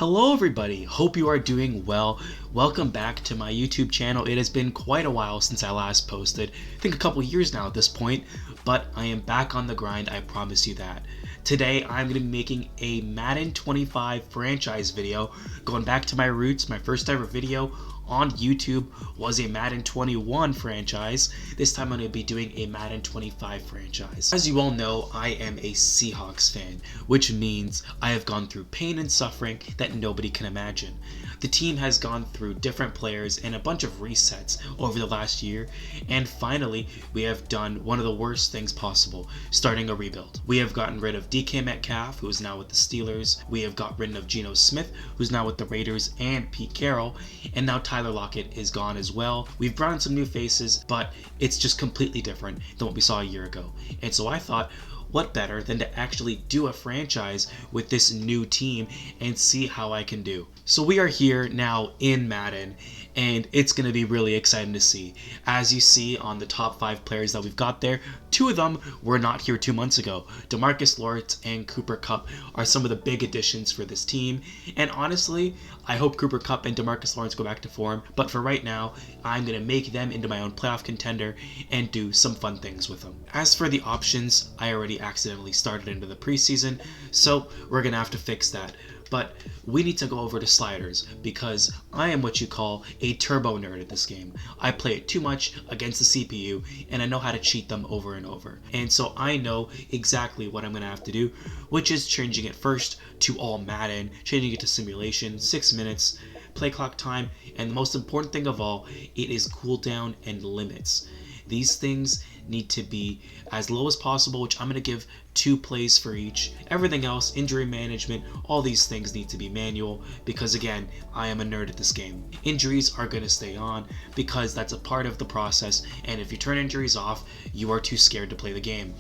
Hello everybody, hope you are doing well. Welcome back to my YouTube channel. It has been quite a while since I last posted, I think a couple years now at this point, but I am back on the grind, I promise you that. Today I'm going to be making a Madden 25 franchise video, going back to my roots. My first ever video on YouTube was a Madden 21 franchise. This time I'm going to be doing a Madden 25 franchise. As you all know, I am a Seahawks fan, which means I have gone through pain and suffering that nobody can imagine. The team has gone through different players and a bunch of resets over the last year, and finally we have done one of the worst things possible, starting a rebuild. We have gotten rid of DK Metcalf, who is now with the Steelers. We have got rid of Geno Smith, who's now with the Raiders, and Pete Carroll, and now Tyler Lockett is gone as well. We've brought in some new faces, but it's just completely different than what we saw a year ago. And so I thought, what better than to actually do a franchise with this new team and see how I can do. So we are here now in Madden, and it's going to be really exciting to see. As you see on the top 5 players that we've got there, 2 of them were not here 2 months ago. DeMarcus Lawrence and Cooper Kupp are some of the big additions for this team, and honestly, I hope Cooper Kupp and DeMarcus Lawrence go back to form, but for right now, I'm going to make them into my own playoff contender and do some fun things with them. As for the options, I already accidentally started into the preseason, so we're going to have to fix that. But we need to go over to sliders because I am what you call a turbo nerd at this game. I play it too much against the CPU and I know how to cheat them over and over. And so I know exactly what I'm going to have to do, which is changing it first to all Madden, changing it to simulation, 6 minutes, play clock time, and the most important thing of all, it is cooldown and limits. These things need to be as low as possible, which I'm going to give 2 plays for each. Everything else, injury management, all these things need to be manual because again, I am a nerd at this game. Injuries are going to stay on because that's a part of the process, and if you turn injuries off, you are too scared to play the game.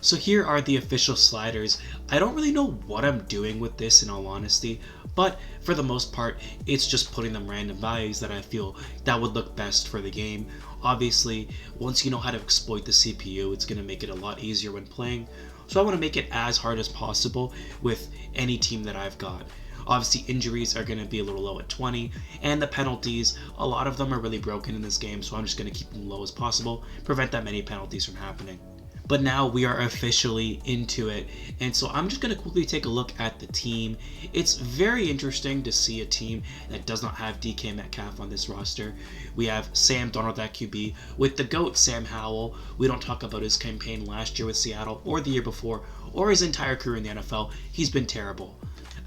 So here are the official sliders. I don't really know what I'm doing with this in all honesty, but for the most part, it's just putting them random values that I feel that would look best for the game. Obviously, once you know how to exploit the CPU, it's going to make it a lot easier when playing. So I want to make it as hard as possible with any team that I've got. Obviously, injuries are going to be a little low at 20, and the penalties, a lot of them are really broken in this game, so I'm just going to keep them low as possible, prevent that many penalties from happening. But now we are officially into it, and so I'm just going to quickly take a look at the team. It's very interesting to see a team that does not have DK Metcalf on this roster. We have Sam Darnold at QB with the GOAT Sam Howell. We don't talk about his campaign last year with Seattle or the year before or his entire career in the NFL. He's been terrible.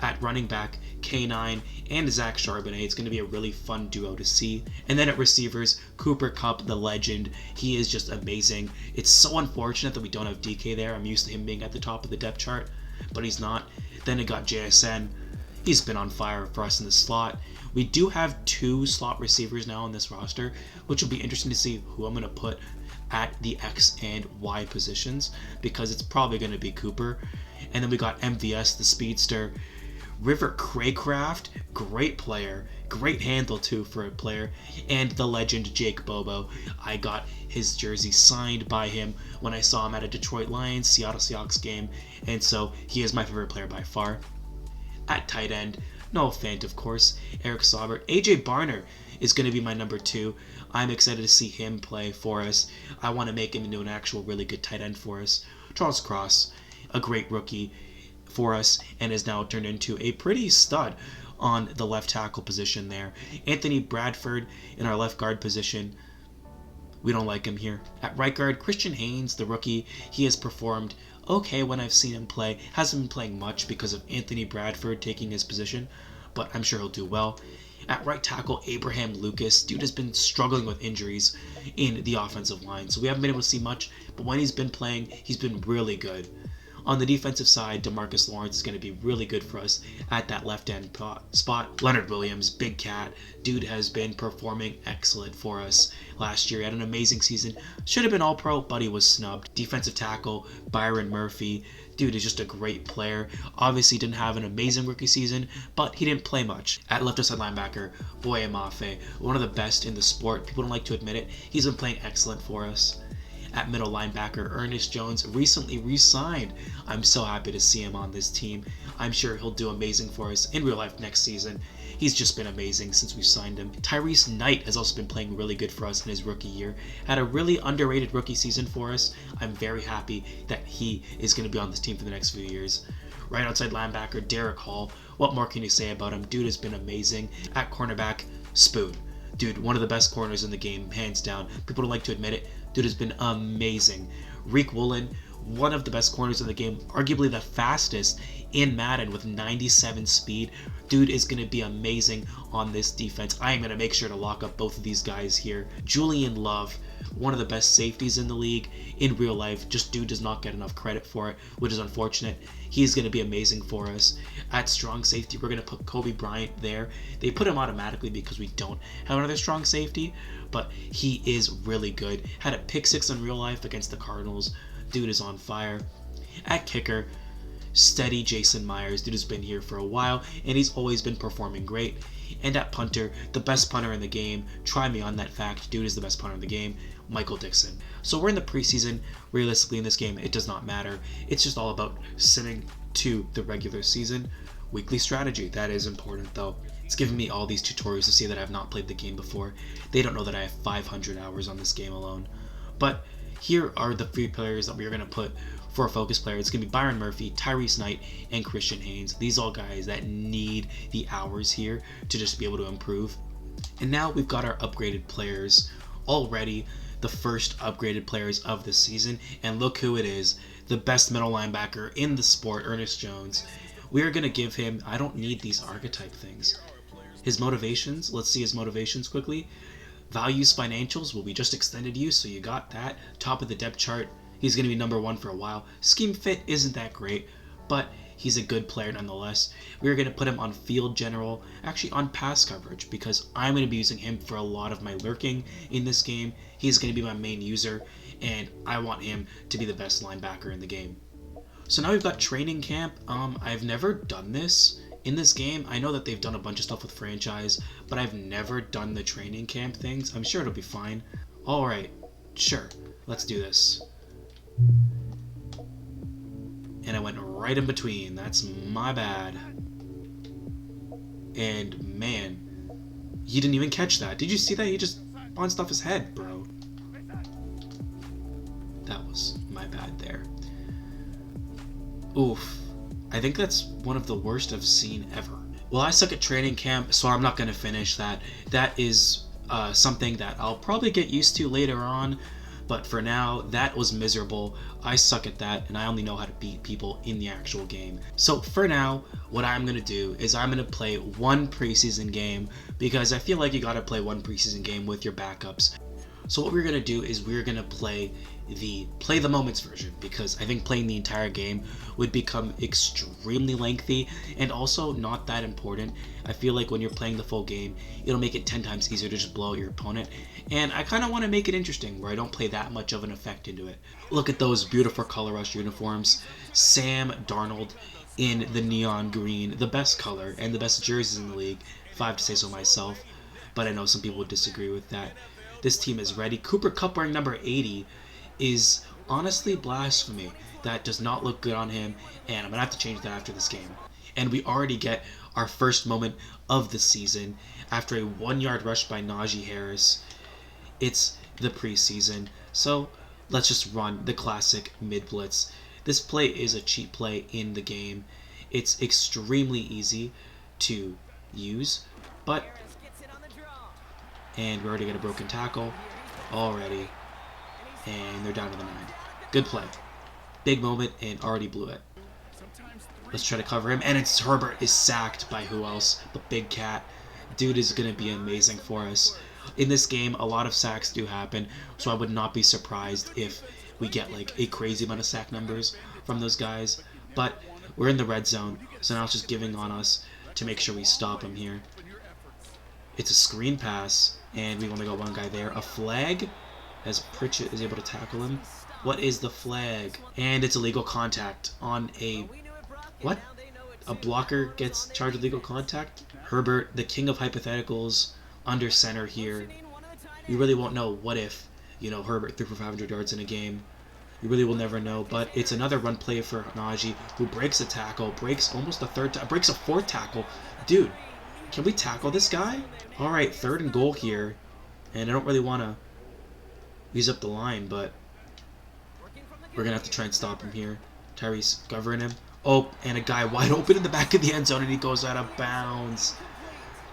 At running back, K9 and Zach Charbonnet. It's going to be a really fun duo to see. And then at receivers, Cooper Kupp, the legend. He is just amazing. It's so unfortunate that we don't have DK there. I'm used to him being at the top of the depth chart, but he's not. Then it got JSN. He's been on fire for us in the slot. We do have 2 slot receivers now on this roster, which will be interesting to see who I'm going to put at the X and Y positions because it's probably going to be Cooper. And then we got MVS, the speedster. River Craycraft, great player, great handle too for a player, and the legend Jake Bobo. I got his jersey signed by him when I saw him at a Detroit Lions Seattle Seahawks game, and so he is my favorite player by far. At tight end, Noah Fant of course, Eric Saubert. AJ Barner is going to be my number 2. I'm excited to see him play for us. I want to make him into an actual really good tight end for us. Charles Cross, a great rookie for us and is now turned into a pretty stud on the left tackle position there. Anthony Bradford in our left guard position. We don't like him here. At right guard, Christian Haynes, the rookie. He has performed okay when I've seen him play. Hasn't been playing much because of Anthony Bradford taking his position, but I'm sure he'll do well. At right tackle, Abraham Lucas. Dude has been struggling with injuries in the offensive line, so we haven't been able to see much, but when he's been playing, he's been really good. On the defensive side, DeMarcus Lawrence is going to be really good for us at that left end spot. Leonard Williams, big cat. Dude has been performing excellent for us last year. He had an amazing season. Should have been All-Pro, but he was snubbed. Defensive tackle, Byron Murphy. Dude is just a great player. Obviously didn't have an amazing rookie season, but he didn't play much. At left side linebacker, Boye Mafe, one of the best in the sport. People don't like to admit it. He's been playing excellent for us. At middle linebacker, Ernest Jones recently re-signed. I'm so happy to see him on this team. I'm sure he'll do amazing for us in real life next season. He's just been amazing since we signed him. Tyrese Knight has also been playing really good for us in his rookie year. Had a really underrated rookie season for us. I'm very happy that he is going to be on this team for the next few years. Right outside linebacker, Derek Hall. What more can you say about him? Dude has been amazing. At cornerback, Spoon. Dude, one of the best corners in the game, hands down. People don't like to admit it. Dude has been amazing. Reek Woolen, one of the best corners in the game, arguably the fastest in Madden with 97 speed. Dude is going to be amazing on this defense. I am going to make sure to lock up both of these guys here. Julian Love, one of the best safeties in the league in real life. Just dude does not get enough credit for it, which is unfortunate. He's going to be amazing for us. At strong safety, we're going to put Kobe Bryant there. They put him automatically because we don't have another strong safety, but he is really good. Had a pick six in real life against the Cardinals. Dude is on fire. At kicker, steady Jason Myers. Dude has been here for a while, and he's always been performing great. And at punter, the best punter in the game. Try me on that fact. Dude is the best punter in the game. Michael Dixon. So we're in the preseason. Realistically, in this game, it does not matter. It's just all about sitting to the regular season. Weekly strategy. That is important, though. It's given me all these tutorials to see that I have not played the game before. They don't know that I have 500 hours on this game alone. But here are the three players that we're going to put for a focus player. It's going to be Byron Murphy, Tyrese Knight, and Christian Haynes. These all guys that need the hours here to just be able to improve. And now we've got our upgraded players already, the first upgraded players of the season. And look who it is, the best middle linebacker in the sport, Ernest Jones. We are going to give him, I don't need these archetype things. His motivations, let's see his motivations quickly. Values financials will be just extended use, so you got that. Top of the depth chart, he's going to be number one for a while. Scheme fit isn't that great, but he's a good player nonetheless. We're going to put him on field general, actually on pass coverage, because I'm going to be using him for a lot of my lurking in this game. He's going to be my main user, and I want him to be the best linebacker in the game. So now we've got training camp. I've never done this in this game. I know that they've done a bunch of stuff with franchise, but I've never done the training camp things. I'm sure it'll be fine. Alright, sure, let's do this. And I went right in between. That's my bad. And man, he didn't even catch that. Did you see that? He just bounced off his head, bro. That was my bad there. Oof. I think that's one of the worst I've seen ever. Well, I suck at training camp, so I'm not going to finish that. That is something that I'll probably get used to later on, but for now, that was miserable. I suck at that, and I only know how to beat people in the actual game. So for now, what I'm going to do is I'm going to play one preseason game, because I feel like you got to play one preseason game with your backups. So what we're going to do is we're going to play the moments version, because I think playing the entire game would become extremely lengthy and also not that important. I feel like when you're playing the full game, it'll make it 10 times easier to just blow out your opponent, and I kind of want to make it interesting where I don't play that much of an effect into it. Look at those beautiful color rush uniforms. Sam Darnold in the neon green, the best color and the best jerseys in the league, if I have to say so myself, but I know some people would disagree with that. This team is ready. Cooper Kupp wearing number 80 is honestly blasphemy. That does not look good on him, and I'm gonna have to change that after this game. And we already get our first moment of the season after a 1-yard rush by Najee Harris. It's the preseason, so let's just run the classic mid blitz. This play is a cheat play in the game. It's extremely easy to use, but and we already got a broken tackle already. And they're down to the 9. Good play. Big moment and already blew it. Let's try to cover him. And it's Herbert is sacked by who else? The Big Cat. Dude is going to be amazing for us. In this game, a lot of sacks do happen, so I would not be surprised if we get like a crazy amount of sack numbers from those guys. But we're in the red zone, so now it's just giving on us to make sure we stop him here. It's a screen pass, and we've only got one guy there. A flag, as Pritchett is able to tackle him. What is the flag? And it's illegal contact on a... What? A blocker gets charged with legal contact? Herbert, the king of hypotheticals, under center here. We really won't know what if Herbert threw for 500 yards in a game. You really will never know, but it's another run play for Najee, who breaks a tackle, breaks almost a breaks a fourth tackle. Dude, can we tackle this guy? All right, 3rd and goal here, and I don't really want to use up the line, but we're going to have to try and stop him here. Tyrese covering him. Oh, and a guy wide open in the back of the end zone, and he goes out of bounds.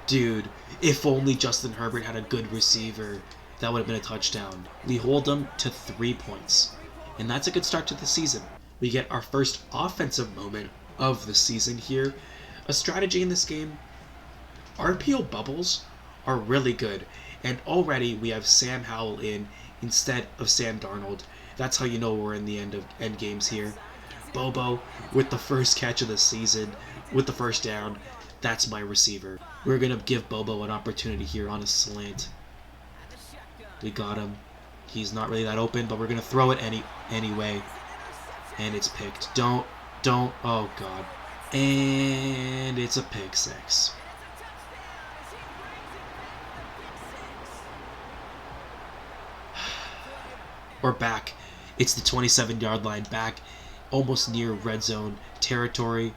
Dude, if only Justin Herbert had a good receiver, that would have been a touchdown. We hold them to 3 points. And that's a good start to the season. We get our first offensive moment of the season here. A strategy in this game. RPO bubbles are really good. And already we have Sam Howell in instead of Sam Darnold. That's how you know we're in the end games here. Bobo with the first catch of the season, with the first down. That's my receiver. We're going to give Bobo an opportunity here on a slant. We got him. He's not really that open, but we're going to throw it anyway. And it's picked. Don't. Oh, God. And it's a pick 6. We're back. It's the 27-yard line, back almost near red zone territory.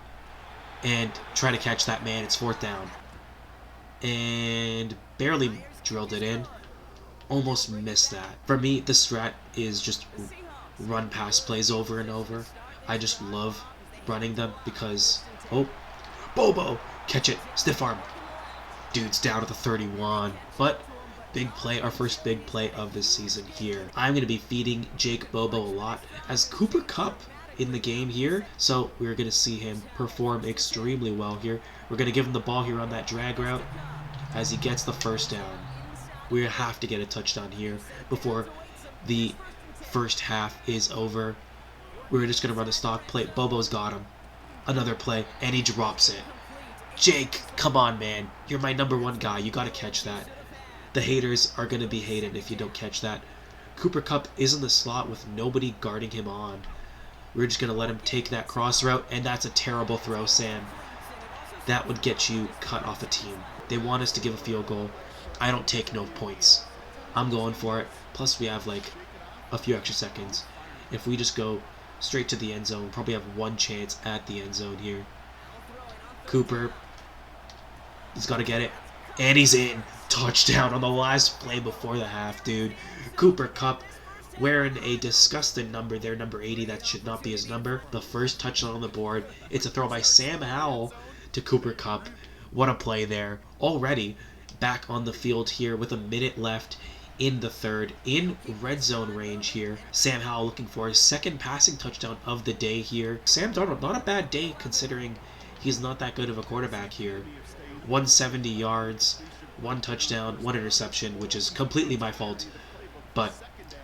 And try to catch that man. It's 4th down. And barely drilled it in. Almost missed that. For me, the strat is just run pass plays over and over. I just love running them because... Oh, Bobo! Catch it. Stiff arm. Dude's down at the 31. But big play, our first big play of this season here. I'm going to be feeding Jake Bobo a lot as Cooper Kupp in the game here. So we're going to see him perform extremely well here. We're going to give him the ball here on that drag route as he gets the first down. We have to get a touchdown here before the first half is over. We're just going to run a stock play. Bobo's got him. Another play, and he drops it. Jake, come on, man. You're my number 1 guy. You got to catch that. The haters are going to be hated if you don't catch that. Cooper Kupp is in the slot with nobody guarding him on. We're just going to let him take that cross route, and that's a terrible throw, Sam. That would get you cut off a team. They want us to give a field goal. I don't take no points. I'm going for it. Plus, we have like a few extra seconds. If we just go straight to the end zone, we'll probably have 1 chance at the end zone here. Cooper, he's got to get it. And he's in. Touchdown on the last play before the half, dude. Cooper Kupp wearing a disgusting number there, number 80. That should not be his number. The first touchdown on the board. It's a throw by Sam Howell to Cooper Kupp. What a play there. Already back on the field here with a minute left in the 3rd, in red zone range here. Sam Howell looking for his 2nd passing touchdown of the day here. Sam Darnold, not a bad day considering he's not that good of a quarterback here. 170 yards, 1 touchdown, 1 interception, which is completely my fault, but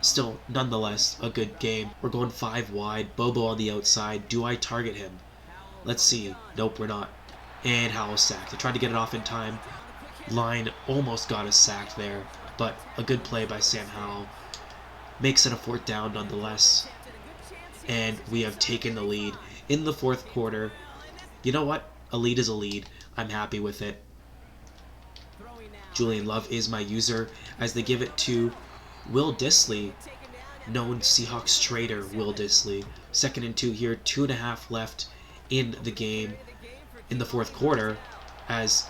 still, nonetheless, a good game. We're going 5 wide, Bobo on the outside. Do I target him? Let's see. Nope, we're not. And Howell sacked. I tried to get it off in time. Line almost got us sacked there, but a good play by Sam Howell. Makes it a 4th down nonetheless. And we have taken the lead in the 4th quarter. You know what? A lead is a lead. I'm happy with it. Julian Love is my user as they give it to Will Dissly, known Seahawks trader Will Dissly. 2nd and 2 here, 2.5 left in the game in the 4th quarter as...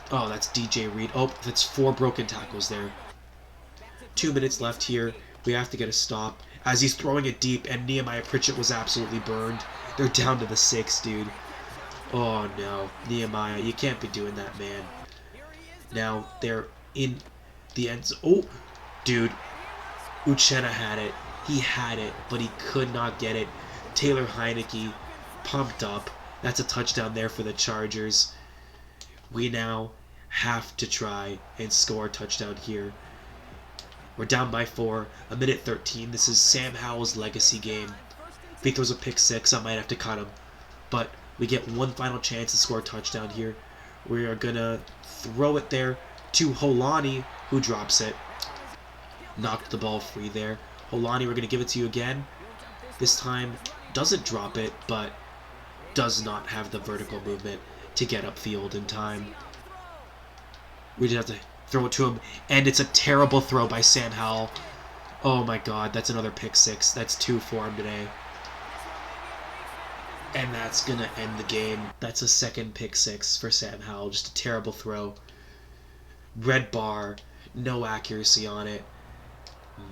Oh, that's DJ Reed. Oh, that's 4 broken tackles there. 2 minutes left here. We have to get a stop as he's throwing it deep, and Nehemiah Pritchett was absolutely burned. They're down to the 6, dude. Oh, no. Nehemiah, you can't be doing that, man. Now, they're in the end zone. Oh, dude. Uchenna had it. He had it, but he could not get it. Taylor Heineke pumped up. That's a touchdown there for the Chargers. We now have to try and score a touchdown here. We're down by 4, a minute 13. This is Sam Howell's legacy game. If he throws a pick 6, I might have to cut him. But we get 1 final chance to score a touchdown here. We are going to throw it there to Holani, who drops it. Knocked the ball free there. Holani, we're going to give it to you again. This time, doesn't drop it, but does not have the vertical movement to get upfield in time. We just have to throw it to him, and it's a terrible throw by Sam Howell. Oh my god, that's another pick six. That's 2 for him today. And that's going to end the game. That's a second pick six for Sam Howell. Just a terrible throw. Red bar. No accuracy on it.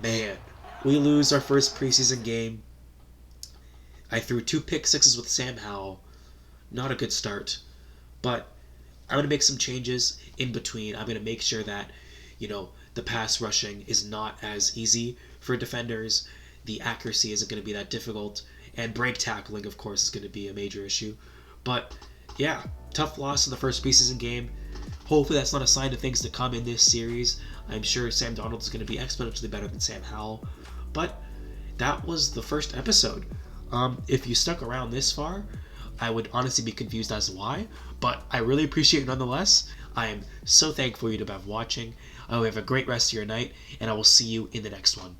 Man. We lose our first preseason game. I threw 2 pick sixes with Sam Howell. Not a good start. But I'm going to make some changes in between. I'm going to make sure that, the pass rushing is not as easy for defenders. The accuracy isn't going to be that difficult. And break tackling, of course, is going to be a major issue. But, yeah, tough loss in the first preseason game. Hopefully that's not a sign of things to come in this series. I'm sure Sam Darnold is going to be exponentially better than Sam Howell. But that was the first episode. If you stuck around this far, I would honestly be confused as to why, but I really appreciate it nonetheless. I am so thankful for you to be watching. I hope you have a great rest of your night, and I will see you in the next one.